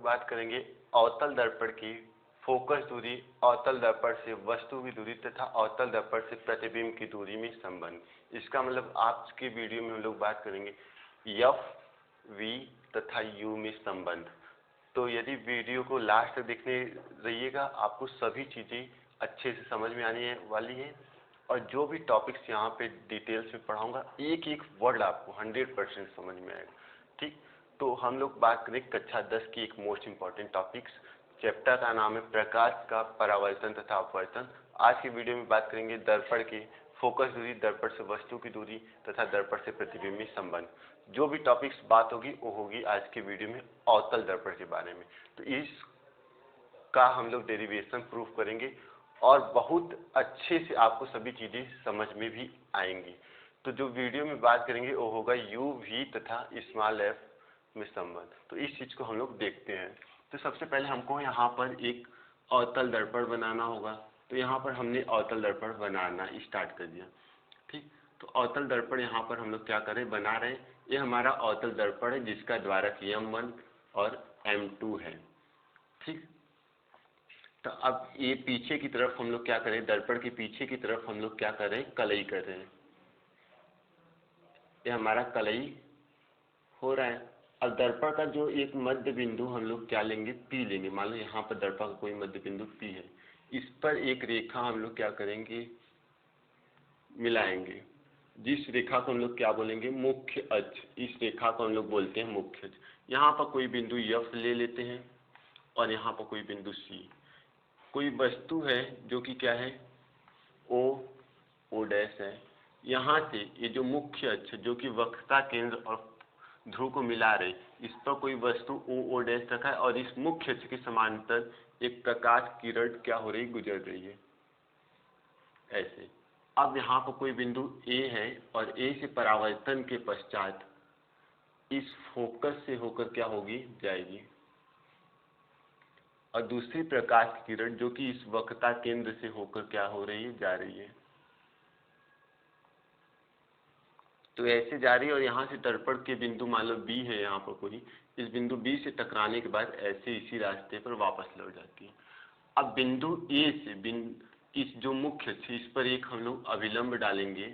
बात करेंगे अवतल दर्पण की फोकस दूरी, अवतल दर्पण से वस्तु की दूरी तथा अवतल दर्पण से प्रतिबिंब की दूरी में संबंध। इसका मतलब आज के वीडियो में हम लोग बात करेंगे एफ, वी तथा यू में संबंध। तो यदि वीडियो को लास्ट तक देखने रहिएगा, आपको सभी चीज़ें अच्छे से समझ में आने वाली है और जो भी टॉपिक्स यहाँ पे डिटेल्स में पढ़ाऊंगा एक एक वर्ड आपको 100% समझ में आएगा। ठीक, तो हम लोग बात करें कक्षा 10 की एक मोस्ट इम्पॉर्टेंट टॉपिक्स। चैप्टर का नाम है प्रकाश का परावर्तन तथा अपवर्तन। आज की वीडियो में बात करेंगे दर्पण की फोकस दूरी, दर्पण से वस्तु की दूरी तथा दर्पण से प्रतिबिंब में संबंध। जो भी टॉपिक्स बात होगी वो होगी आज की वीडियो में अवतल दर्पण के बारे में। तो इसका हम लोग डेरिवेशन प्रूफ करेंगे और बहुत अच्छे से आपको सभी चीज़ें समझ में भी आएंगी। तो जो वीडियो में बात करेंगे वो होगा यू, वी तथा स्मॉल एफ में संबंध। तो इस चीज़ को हम लोग देखते हैं। तो सबसे पहले हमको यहाँ पर एक अवतल दर्पण बनाना होगा। तो यहाँ पर हमने अवतल दर्पण बनाना स्टार्ट कर दिया। ठीक, तो अवतल दर्पण यहाँ पर हम लोग क्या करें, बना रहे। ये हमारा अवतल दर्पण है जिसका द्वारक M1 और M2 है। ठीक, तो अब ये पीछे की तरफ हम लोग क्या करें, दर्पण के पीछे की तरफ हम लोग क्या करें, कलई कर रहे हैं। ये हमारा कलई हो रहा है। अब दर्पण का जो एक मध्य बिंदु हम लोग क्या लेंगे, पी लेंगे। मान लो यहाँ पर दर्पण का कोई मध्य बिंदु पी है, इस पर एक रेखा हम लोग क्या करेंगे, मिलाएंगे। जिस रेखा को हम लोग क्या बोलेंगे, मुख्य अक्ष। इस रेखा को हम लोग बोलते हैं मुख्य अक्ष। यहाँ पर कोई बिंदु F ले लेते हैं और यहाँ पर कोई बिंदु C। कोई वस्तु है जो कि क्या है, O डैश है। यहाँ से ये जो मुख्य अक्ष जो कि वक्रता केंद्र और ध्रुव को मिला रहे, इस पर कोई वस्तु O डैश रखा है और इस मुख्य अक्ष के समांतर एक प्रकाश किरण क्या हो रही, गुजर रही है ऐसे। अब यहाँ पर कोई बिंदु A है और A से परावर्तन के पश्चात इस फोकस से होकर क्या होगी, जाएगी और दूसरी प्रकाश की किरण जो कि इस वक्रता केंद्र से होकर क्या हो रही है, जा रही है। तो ऐसे जा रही है और यहाँ से दर्पण के बिंदु मान लो B है, यहाँ पर कोई, इस बिंदु B से टकराने के बाद ऐसे इसी रास्ते पर वापस लौट जाती है। अब बिंदु A से इस जो मुख्य है इस पर एक हम लोग अभिलंब डालेंगे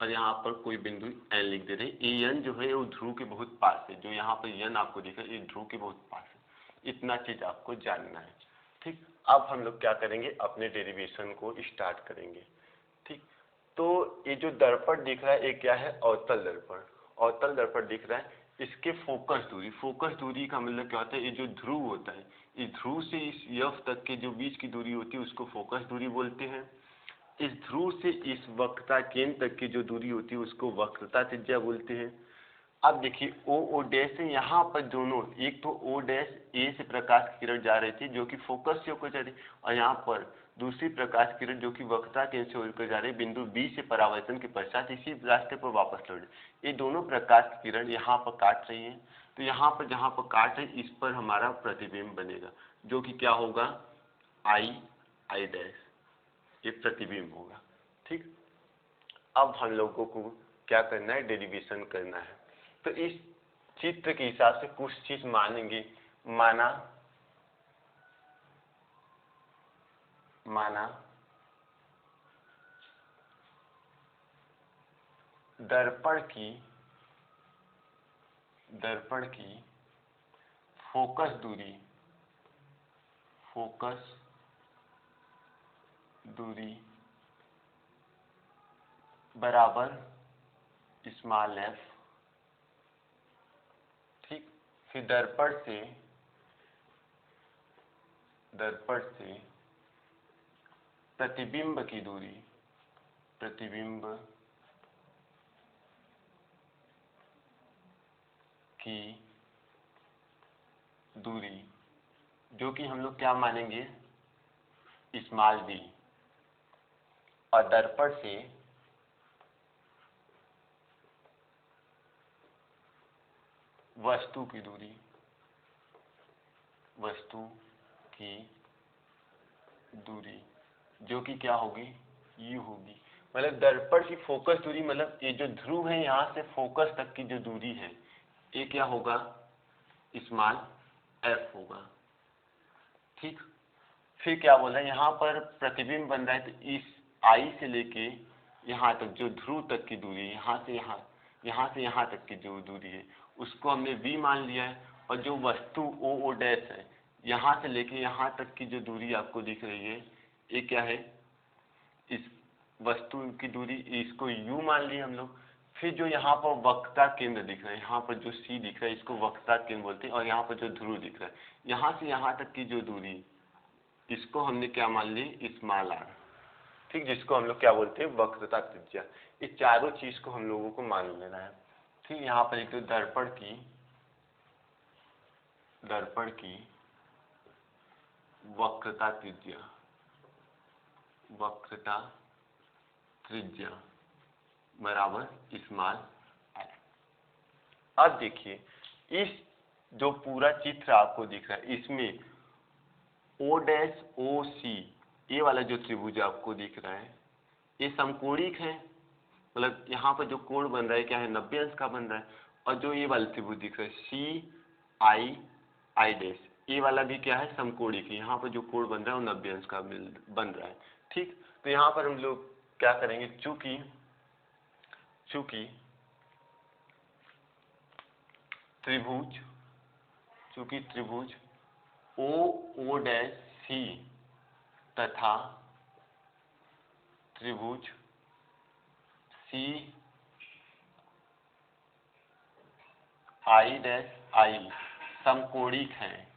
और यहाँ पर कोई बिंदु N लिख दे रहे हैं। ये N जो है वो ध्रुव के बहुत पास है। जो यहाँ पर N आपको दिखा ये ध्रुव के बहुत पास है। इतना चीज आपको जानना है। ठीक, अब हम लोग क्या करेंगे, अपने डेरिवेशन को स्टार्ट करेंगे। ठीक, तो ये जो दर्पण दिख रहा है ये क्या है, अवतल दर्पण। अवतल दर्पण दिख रहा है, इसके फोकस दूरी का मतलब क्या होता है, ये जो ध्रुव होता है, इस ध्रुव से इस F तक के जो बीच की दूरी होती है उसको फोकस दूरी बोलते हैं। इस ध्रुव से इस वक्रता केंद्र तक की जो दूरी होती है उसको वक्रता त्रिज्या बोलते हैं। अब देखिए O डैश से यहाँ पर दोनों, एक तो O डैश A से प्रकाश की किरण जा रही थी जो कि फोकस से होकर जा रही, और यहाँ पर दूसरी प्रकाश किरण जो कि वक्रता केंद्र से होकर जा रही बिंदु B से परावर्तन के पश्चात इसी रास्ते पर वापस लौट। ये दोनों प्रकाश की किरण यहाँ पर काट रही है। तो यहाँ पर जहाँ पर काट रही इस पर हमारा प्रतिबिंब बनेगा जो कि क्या होगा, I डैश, ये प्रतिबिंब होगा। ठीक, अब हम लोगों को क्या करना है, डेरिवेशन करना है। तो इस चित्र के हिसाब से कुछ चीज मानेंगे। माना दर्पण की फोकस दूरी बराबर स्मॉल f। ठीक, फिर दर्पण से प्रतिबिंब की दूरी जो कि हम लोग क्या मानेंगे, स्मॉल d, और दर्पण से वस्तु की दूरी जो कि क्या होगी, u होगी। मतलब दर्पण की फोकस दूरी, मतलब ये जो ध्रुव है यहाँ से फोकस तक की जो दूरी है ये क्या होगा, स्मॉल एफ होगा। ठीक, फिर क्या बोल रहा है, यहाँ पर प्रतिबिंब बन रहा है तो इस आई से लेके यहाँ तक जो ध्रुव तक की दूरी, यहाँ से यहाँ तक की जो दूरी है उसको हमने v मान लिया है। और जो वस्तु ओ डैश है, यहाँ से लेके यहाँ तक की जो दूरी आपको दिख रही है, ये क्या है, इस वस्तु की दूरी, इसको u मान लिया हम लोग। फिर जो यहाँ पर वक्रता केंद्र दिख रहा है, यहाँ पर जो C दिख रहा है इसको वक्रता केंद्र बोलते हैं। और यहाँ पर जो ध्रुव दिख रहा है, यहाँ से यहाँ तक की जो दूरी, इसको हमने क्या मान ली, स्मॉल r। ठीक, जिसको हम लोग क्या बोलते हैं, वक्रता त्रिज्या। इस चारों चीज को हम लोगों को मान लेना है। ठीक, यहाँ पर एक तो दर्पण की वक्रता त्रिज्या बराबर स्मॉल r। अब देखिए, इस जो पूरा चित्र आपको दिख रहा है, इसमें ओ डैश ओ सी, ये वाला जो त्रिभुज आपको दिख रहा है, ये समकोणिक है। मतलब यहाँ पर जो कोण बन रहा है क्या है, 90 अंश का बन रहा है। और जो ये वाला त्रिभुज दिख रहा है सी आई डैश, ये वाला भी क्या है, समकोणिक है। यहाँ पर जो कोण बन रहा है वो 90 अंश का बन रहा है। ठीक, तो यहाँ पर हम लोग क्या करेंगे, चूंकि त्रिभुज ओ डैश सी तथा त्रिभुज सी आई डैश आई समकोणिक है,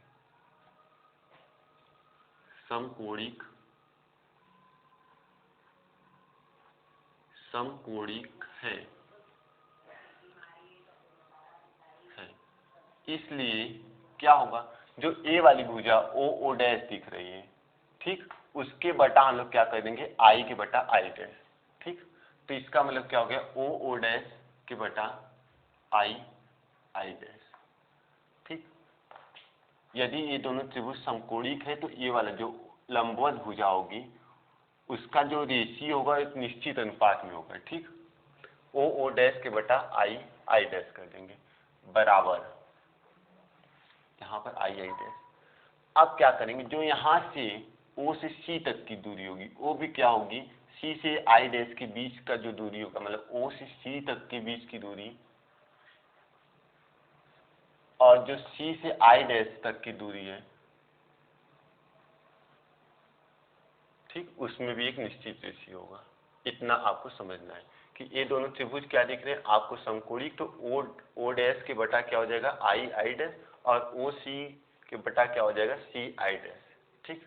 इसलिए क्या होगा, जो ए वाली भुजा ओ डैश दिख रही है, ठीक, उसके बटा हम लोग क्या कर देंगे, आई के बटा आई डैश। ठीक, तो इसका मतलब क्या हो गया, ओ डैश के बटा आई डैश। ठीक, यदि ये दोनों त्रिभुज समकोणिक है तो ये वाला जो लंबवत भुजा होगी उसका जो रेशियो होगा एक निश्चित अनुपात में होगा। ठीक, ओ डैश के बटा आई डैश कर देंगे बराबर, यहाँ पर आई डैश। अब क्या करेंगे, जो यहाँ से ओ से सी तक की दूरी होगी वो भी क्या होगी, सी से आई डैश के बीच का जो दूरी होगा, मतलब ओ से सी तक के बीच की दूरी, और जो सी से आई डैश तक की दूरी है, ठीक, उसमें भी एक निश्चित रेशियो होगा। इतना आपको समझना है कि ये दोनों त्रिभुज क्या दिख रहे हैं आपको, समकोणिक। तो ओ डैश के बटा क्या हो जाएगा, आई डैश, और ओ सी के बटा क्या हो जाएगा, सी आई डैश। ठीक,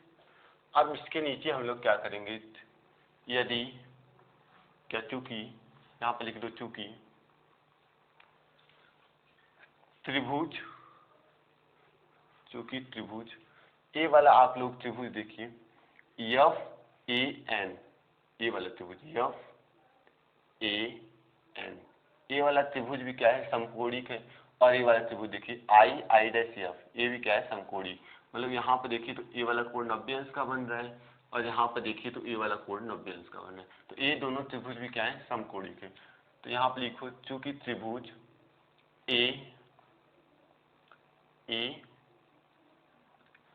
अब इसके नीचे हम लोग क्या करेंगे, यदि क्या, चूंकि यहाँ पर लिख दो, चूंकि त्रिभुज ए वाला, आप लोग त्रिभुज देखिए एफ ए एन, ये वाला त्रिभुज एफ ए एन, ये वाला त्रिभुज भी क्या है, समकोणिक है। और ये वाला त्रिभुज देखिए आई डैश एफ, ये भी क्या है, समकोणिक। मतलब यहाँ पर देखिए तो ये वाला कोण 90 अंश का बन रहा है, और यहाँ पर देखिए तो ये वाला कोण 90 अंश का बन रहा है। तो ये दोनों त्रिभुज भी क्या है, समकोणिक है। तो यहाँ पर लिखो, चूंकि त्रिभुज ए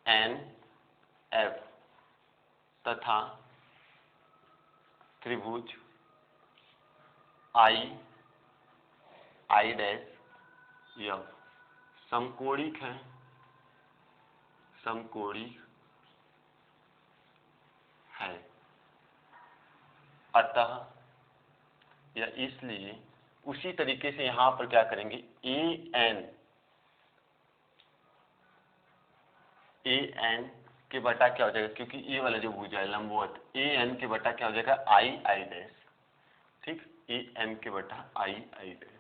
एन एफ तथा त्रिभुज आई डैश एफ समकोणिक है, अतः या इसलिए उसी तरीके से यहाँ पर क्या करेंगे, ए एन के बटा क्या हो जाएगा, क्योंकि ये वाला जो भुजा है लंबवत, ए एन के बटा क्या हो जाएगा, आई डैश। ठीक, ए एन के बटा आई डैश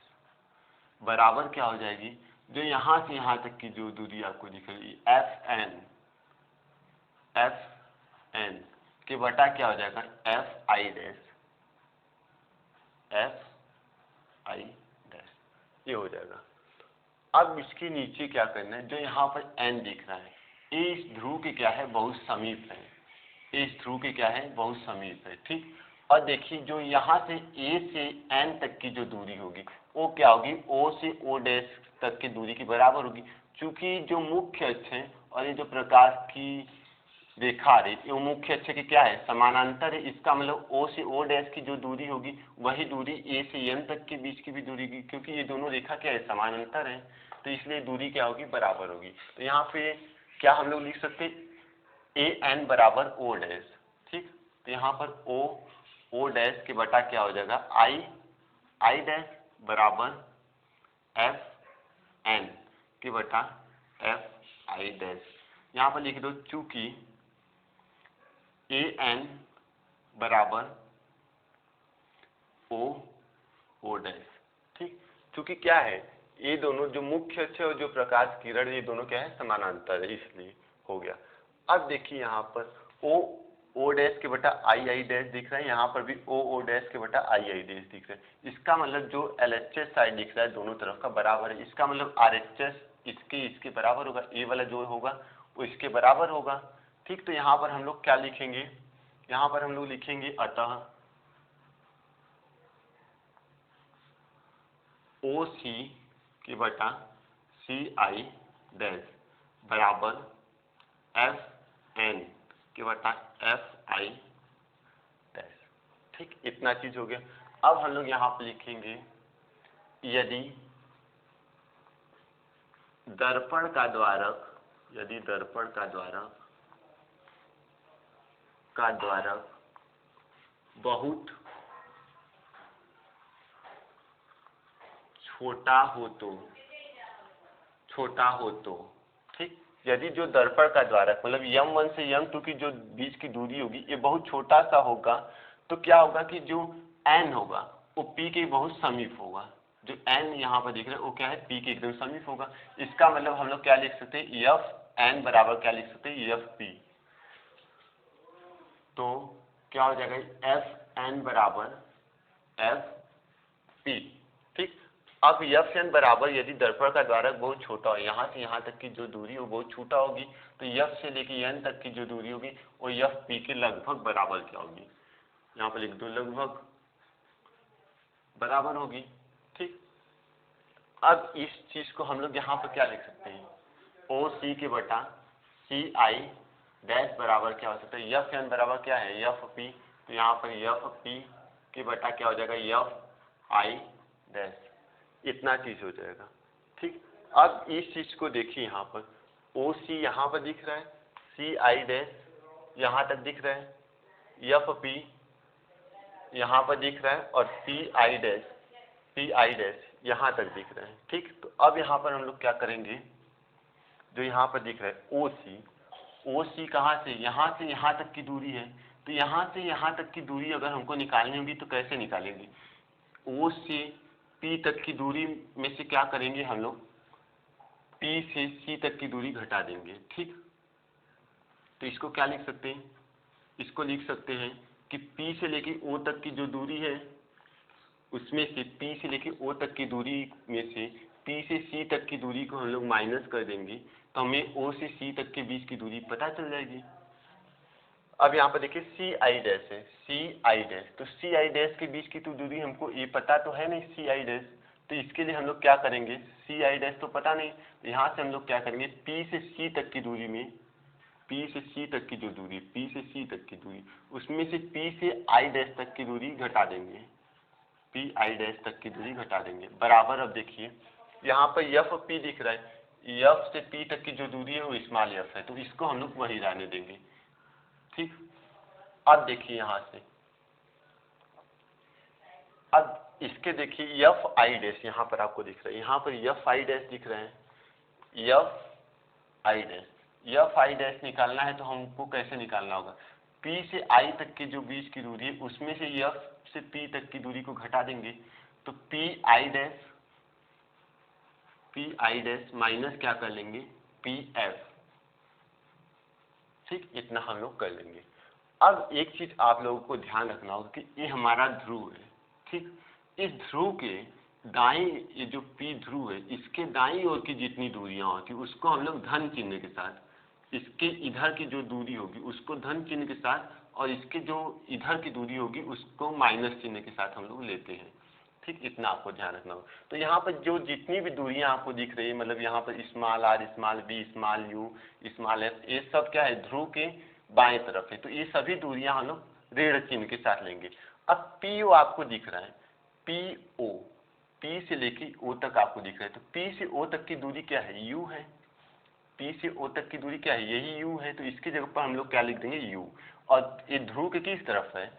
बराबर क्या हो जाएगी, जो यहाँ से यहाँ तक की जो दूरी आपको दिख रही है एफ एन के बटा क्या हो जाएगा, एफ आई डैश, ये हो जाएगा। अब इसके नीचे क्या करना है, जो यहाँ पर एन दिख रहा है, ये इस ध्रुव के क्या है, बहुत समीप है, ये इस ध्रुव के क्या है, बहुत समीप है। ठीक, और देखिए जो यहाँ से ए से एन तक की जो दूरी होगी वो क्या होगी, ओ से ओ डैश तक की दूरी के बराबर होगी। चूंकि जो मुख्य अक्ष है और ये जो प्रकाश की रेखा आ रही है, ये मुख्य अक्ष की क्या है, समानांतर है। इसका मतलब O से O डैश की जो दूरी होगी वही दूरी A से N तक के बीच की भी दूरी की, क्योंकि ये दोनों रेखा क्या है, समानांतर है, तो इसलिए दूरी क्या होगी, बराबर होगी। तो यहाँ पे क्या हम लोग लिख सकते AN बराबर O डैश। ठीक, तो यहाँ पर O डैश के बटा क्या हो जाएगा, I डैश बराबर FN के बटा FI डैश। यहाँ पर लिख दो चूंकि AN बराबर O डैश। ठीक, चूंकि क्या है, ये दोनों जो मुख्य अक्ष और जो प्रकाश किरण ये दोनों क्या है, समानांतर है, इसलिए हो गया। अब देखिए यहाँ पर O डैश के बटा I डैश दिख रहा है, यहाँ पर भी O डैश के बटा I डैश दिख रहा है। इसका मतलब जो LHS साइड दिख रहा है दोनों तरफ का बराबर है, इसका मतलब RHS इसके बराबर होगा, ए वाला जो होगा वो इसके बराबर होगा। ठीक, तो यहाँ पर हम लोग क्या लिखेंगे, यहाँ पर हम लोग लिखेंगे अतः OC के बटा CI डैश बराबर FN के बटा FI डैश। ठीक, इतना चीज हो गया। अब हम लोग यहाँ पर लिखेंगे यदि दर्पण का द्वारक बहुत छोटा हो तो, ठीक, यदि जो दर्पण का द्वारक मतलब M1 से M2 की जो बीच की दूरी होगी ये बहुत छोटा सा होगा, तो क्या होगा कि जो N होगा वो P के बहुत समीप होगा। जो N यहाँ पर दिख रहा है वो क्या है, P के एकदम समीप होगा। इसका मतलब हम लोग क्या लिख सकते हैं, FN बराबर क्या लिख सकते हैं, FP। तो क्या हो जाएगा, FN बराबर FP। ठीक, अब FN बराबर यदि दर्पण का द्वारक बहुत छोटा हो, यहाँ से यहाँ तक की जो दूरी हो बहुत छोटा होगी, तो F से लेके N तक की जो दूरी होगी वो FP के लगभग बराबर क्या होगी, यहाँ पर लिख दो लगभग बराबर होगी। ठीक, अब इस चीज को हम लोग यहाँ पर क्या लिख सकते हैं, OC के बटा CI डैश बराबर क्या हो सकता है, FN बराबर क्या है, FP। तो यहाँ पर FP के बटा क्या हो जाएगा, FI डैश। इतना चीज हो जाएगा। ठीक, अब इस चीज को देखिए, यहाँ पर OC यहाँ पर दिख रहा है, CI डैश यहाँ तक दिख रहा है, FP यहाँ पर दिख रहा है और PI डैश यहाँ तक दिख रहा है। ठीक, तो अब यहाँ पर हम लोग क्या करेंगे, जो यहाँ पर दिख रहा है OC कहाँ से यहाँ तक की दूरी है, तो यहाँ से यहाँ तक की दूरी अगर हमको निकालनी होगी तो कैसे निकालेंगे, O से P तक की दूरी में से क्या करेंगे हम लोग, P से C तक की दूरी घटा देंगे। ठीक, तो इसको क्या लिख सकते हैं, इसको लिख सकते हैं कि P से लेके O तक की जो दूरी है उसमें से P से लेके O तक की दूरी में से P से C तक की दूरी को हम लोग माइनस कर देंगे, तो हमें O से C तक के बीच की दूरी पता चल जाएगी। अब यहाँ पर देखिए CI डैश है, CI डैश, तो CI डैश के बीच की तो दूरी हमको ये पता तो है नहीं CI डैश, तो इसके लिए हम लोग क्या करेंगे, CI डैश तो पता नहीं, तो यहाँ से हम लोग क्या करेंगे, P से C तक की दूरी में P से C तक की जो दूरी, P से C तक की दूरी, उसमें से P से I डैश तक की दूरी घटा देंगे, PI डैश तक की दूरी घटा देंगे बराबर। अब देखिए यहाँ पर FP दिख रहा है, F से P तक की जो दूरी है वो स्मॉल f है, तो इसको हम लोग वही रहने देंगे। ठीक, अब देखिए यहाँ से, अब इसके देखिए FI डैश यहाँ पर आपको दिख रहा है, यहाँ पर FI डैश दिख रहे हैं, FI डैश निकालना है तो हमको कैसे निकालना होगा, P से I तक की जो बीच की दूरी है उसमें से F से P तक की दूरी को घटा देंगे, तो PI डैश माइनस क्या कर लेंगे, PF। ठीक, इतना हम लोग कर लेंगे। अब एक चीज आप लोगों को ध्यान रखना होगा कि ये हमारा ध्रुव है। ठीक, इस ध्रुव के दाएं, ये जो P ध्रुव है इसके दाईं ओर की जितनी दूरियां होती उसको हम लोग धन चिन्ह के साथ, इसके इधर की जो दूरी होगी उसको धन चिन्ह के साथ, और इसके जो इधर की दूरी होगी उसको माइनस चिन्ह के साथ हम लोग लेते हैं। ठीक, इतना आपको ध्यान रखना होगा। तो यहाँ पर जो जितनी भी दूरियां आपको दिख रही है, मतलब यहाँ पर small R, small B, small U, small F, ये सब क्या है, ध्रुव के बाएं तरफ है। तो ये सभी दूरियां हम लोग ऋण चिन्ह के साथ लेंगे। अब पी ओ आपको दिख रहा है, पी ओ, पी से लेके ओ तक आपको दिख रहा है। तो पी से ओ तक की दूरी क्या है, यू है। पी से ओ तक की दूरी क्या है, यही यू है। तो इसकी जगह पर हम लोग क्या लिख देंगे, यू। और ये ध्रुव के किस तरफ है,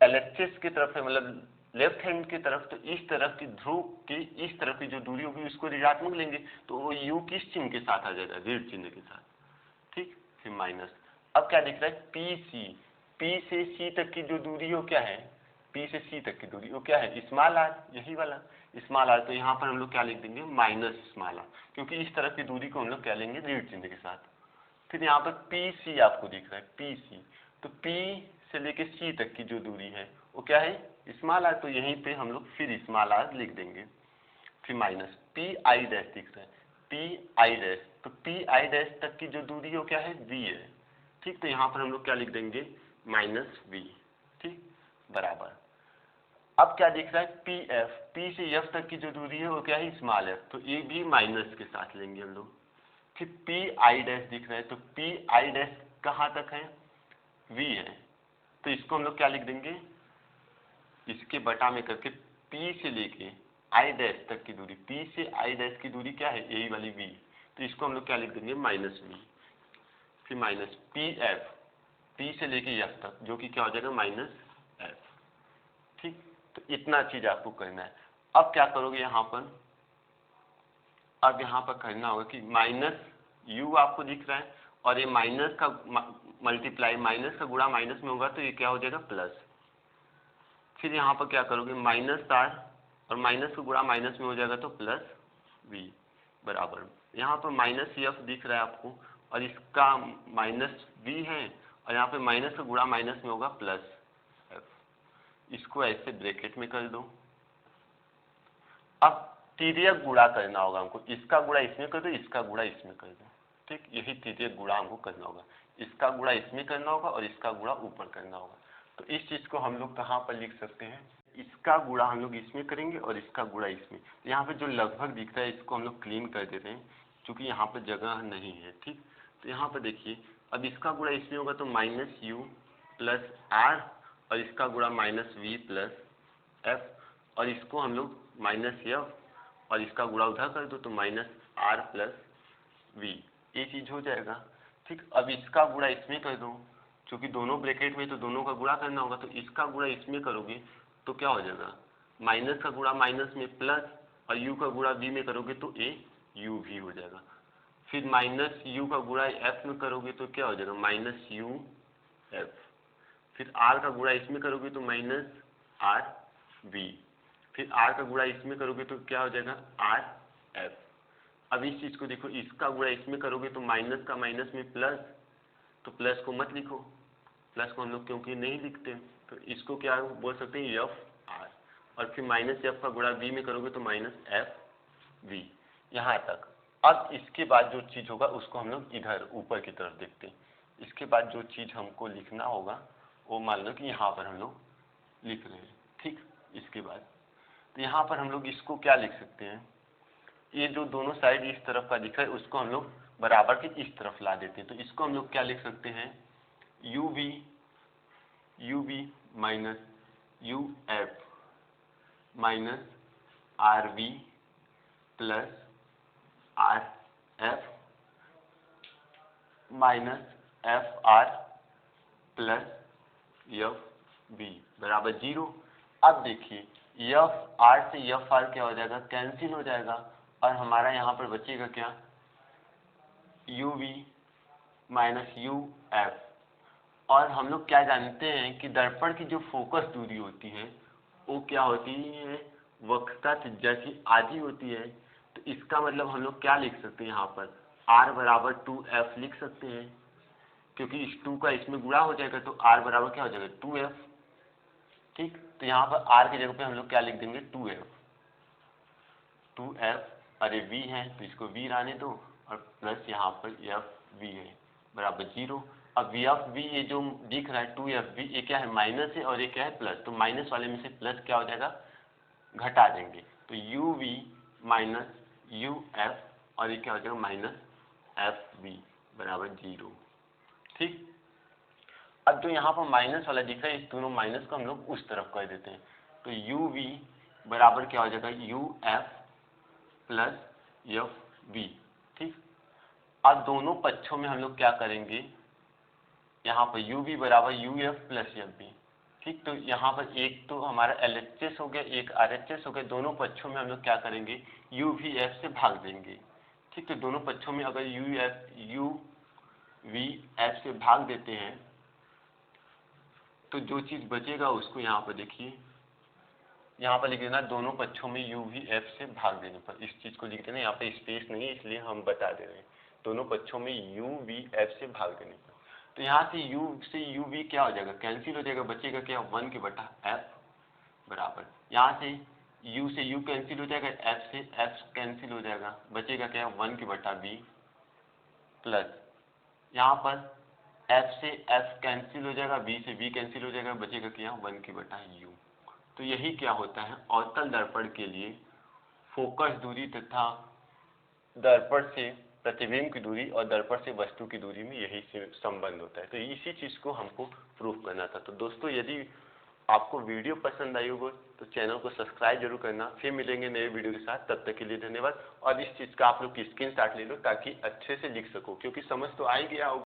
एलएचएस की तरफ है, मतलब लेफ्ट हैंड की तरफ। तो इस तरफ की ध्रुव की इस तरफ की जो दूरी होगी उसको ऋणात्मक लेंगे। तो वो यू किस चिन्ह के साथ आ जाएगा, ऋण चिन्ह के साथ। ठीक, फिर माइनस। अब क्या दिख रहा है, पी सी, पी से सी तक की जो दूरी हो क्या है, पी से सी तक की दूरी वो क्या है, स्मॉल आर, यही वाला स्मॉल आर। तो यहाँ पर हम लोग क्या लिख देंगे, माइनस स्मॉल आर, क्योंकि इस तरफ की दूरी को हम लोग क्या लेंगे, ऋण चिन्ह के साथ। फिर यहाँ पर पी सी आपको दिख रहा है, पी सी। तो पी से लेके सी तक की जो दूरी है वो क्या है, स्मॉल आर। तो यहीं पे हम लोग फिर स्मॉल आर लिख देंगे। फिर माइनस पी आई डैश दिख रहा है, पी आई डैश। तो पी आई डैश तक की जो दूरी है वो क्या है, वी है। ठीक, तो यहाँ पर हम लोग क्या लिख देंगे, माइनस वी। ठीक, बराबर। अब क्या दिख रहा है, पी एफ, पी से एफ तक की जो दूरी है वो क्या है, स्मॉल एफ। तो ये भी माइनस के साथ लेंगे हम लोग। फिर पी आई डैश दिख रहा है, तो पी आई डैश कहाँ तक है, वी है। तो इसको हम लोग क्या लिख देंगे, इसके बटा में करके पी से लेके आई डैश तक की दूरी, पी से आई डैश की दूरी क्या है, यही वाली वी। तो इसको हम लोग क्या लिख देंगे, माइनस वी। फिर माइनस पी एफ, पी से लेके एफ तक, जो कि क्या हो जाएगा, माइनस एफ। ठीक, तो इतना चीज आपको करना है। अब क्या करोगे यहाँ पर, अब यहाँ पर करना होगा कि माइनस यू आपको दिख रहा है, और ये माइनस का मल्टीप्लाई, माइनस का गुणा माइनस में होगा तो ये क्या हो जाएगा, प्लस। फिर यहाँ पर क्या करोगे, माइनस आर, और माइनस का गुणा माइनस में हो जाएगा तो प्लस वी, बराबर। यहाँ पर माइनस एफ दिख रहा है आपको, और इसका माइनस वी है, और यहाँ पे माइनस का गुणा माइनस में होगा प्लस एफ। इसको ऐसे ब्रैकेट में कर दो। अब तिर्यक गुणा करना होगा हमको, इसका गुणा इसमें कर दो, इसका गुणा इसमें कर दो। ठीक, यही तिर्यक गुणा हमको करना होगा, इसका गुणा इसमें करना होगा और इसका गुणा ऊपर करना होगा। तो इस चीज को हम लोग कहाँ पर लिख सकते हैं, इसका गुणा हम लोग इसमें करेंगे और इसका गुणा इसमें। तो यहाँ पे जो लगभग दिख रहा है इसको हम लोग क्लीन कर देते हैं, क्योंकि यहाँ पर जगह नहीं है। ठीक, तो यहाँ पर देखिए, अब इसका गुणा इसमें होगा तो माइनस यू प्लस आर, और इसका गुणा माइनस वी प्लस एफ, और इसको हम लोग माइनस एफ, और इसका गुणा उधर कर दो तो माइनस आर प्लस वी, ये चीज हो जाएगा। ठीक, अब इसका गुणा इसमें कर दो, क्योंकि दोनों ब्रैकेट में तो दोनों का गुणा करना होगा। तो इसका गुणा इसमें करोगे तो क्या हो जाएगा, माइनस का गुणा माइनस में प्लस, और यू का गुणा वी में करोगे तो ए यू भी हो जाएगा। फिर माइनस यू का गुणा एफ में करोगे तो क्या हो जाएगा, माइनस यू एफ। फिर आर का गुणा इसमें करोगे तो माइनस आर वी। फिर आर का गुणा इसमें करोगे तो क्या हो जाएगा, आर एफ। अब इस चीज को देखो, इसका गुणा इसमें करोगे तो माइनस का माइनस में प्लस, तो प्लस को मत लिखो, प्लस को हम लोग क्योंकि नहीं लिखते, तो इसको क्या बोल सकते हैं, एफ आर। और फिर माइनस एफ का गुणा वी में करोगे तो माइनस एफ वी, यहाँ तक। अब इसके बाद जो चीज होगा उसको हम लोग इधर ऊपर की तरफ देखते हैं। इसके बाद जो चीज हमको लिखना होगा वो मान लो कि यहाँ पर हम लोग लिख रहे हैं। ठीक, इसके बाद तो यहाँ पर हम लोग इसको क्या लिख सकते हैं, ये जो दोनों साइड इस तरफ का दिख रहा है उसको हम लोग बराबर के इस तरफ ला देते हैं। तो इसको हम लोग क्या लिख सकते हैं, U B minus U F minus R B plus R F minus F R plus F B बराबर 0। अब देखिए, एफ आर से एफ आर क्या हो जाएगा, कैंसिल हो जाएगा, और हमारा यहाँ पर बचेगा क्या, U V minus U F. और हम लोग क्या जानते हैं कि दर्पण की जो फोकस दूरी होती है वो क्या होती है, वक्रता त्रिज्या की आधी होती है। तो इसका मतलब हम लोग क्या लिख सकते हैं, यहाँ पर r बराबर 2f लिख सकते हैं, क्योंकि इस 2 का इसमें गुणा हो जाएगा तो r बराबर क्या हो जाएगा, 2f। ठीक, तो यहाँ पर r की जगह पे हम लोग क्या लिख देंगे, 2f। अरे v है तो इसको v रहने दो, और प्लस यहाँ पर एफ वी है बराबर 0। अब वी ऑफ वी ये जो दिख रहा है 2f v, ये क्या है, माइनस है, और ये क्या है, प्लस। तो माइनस वाले में से प्लस क्या हो जाएगा, घटा देंगे तो U V minus U F और ये क्या हो जाएगा माइनस एफ वी बराबर 0। ठीक, अब जो यहाँ पर माइनस वाला दिख रहा है इस दोनों माइनस को हम लोग उस तरफ कर देते हैं तो यू वी बराबर क्या हो जाएगा U F plus F V. ठीक, अब दोनों पक्षों में हम लोग क्या करेंगे, यहाँ पर यू वी बराबर U F plus F V. ठीक, तो यहाँ पर एक तो हमारा एल एच एस हो गया, एक आर एच एस हो गया, दोनों पक्षों में हम लोग क्या करेंगे यू वी एफ से भाग देंगे। ठीक, तो दोनों पक्षों में अगर यू वी एफ से भाग देते हैं तो जो चीज बचेगा उसको यहाँ पर देखिए, यहाँ पर लिख देना दोनों पक्षों में यू वी एफ से भाग देने पर, इस चीज को लिख देना, यहाँ पे स्पेस नहीं है इसलिए हम बता दे रहे हैं, दोनों पक्षों में यू वी एफ से भाग देने पर। तो यहाँ से यू वी क्या हो जाएगा कैंसिल हो जाएगा, बचेगा क्या 1 के बटा एफ बराबर, यहाँ से यू कैंसिल हो जाएगा, एफ से एफ कैंसिल हो जाएगा, बचेगा क्या 1 के बटा बी प्लस यहाँ पर एफ से एफ कैंसिल हो जाएगा, बी से बी कैंसिल हो जाएगा, बचेगा क्या 1 के बटा यू। तो यही क्या होता है अवतल दर्पण के लिए फोकस दूरी तथा दर्पण से प्रतिबिंब की दूरी और दर्पण से वस्तु की दूरी में यही संबंध होता है। तो इसी चीज को हमको प्रूव करना था। तो दोस्तों यदि आपको वीडियो पसंद आई हो तो चैनल को सब्सक्राइब जरूर करना। फिर मिलेंगे नए वीडियो के साथ, तब तक के लिए धन्यवाद। और इस चीज का आप लोग स्क्रीनशॉट ले लो ताकि अच्छे से लिख सको, क्योंकि समझ तो आ ही गया होगा।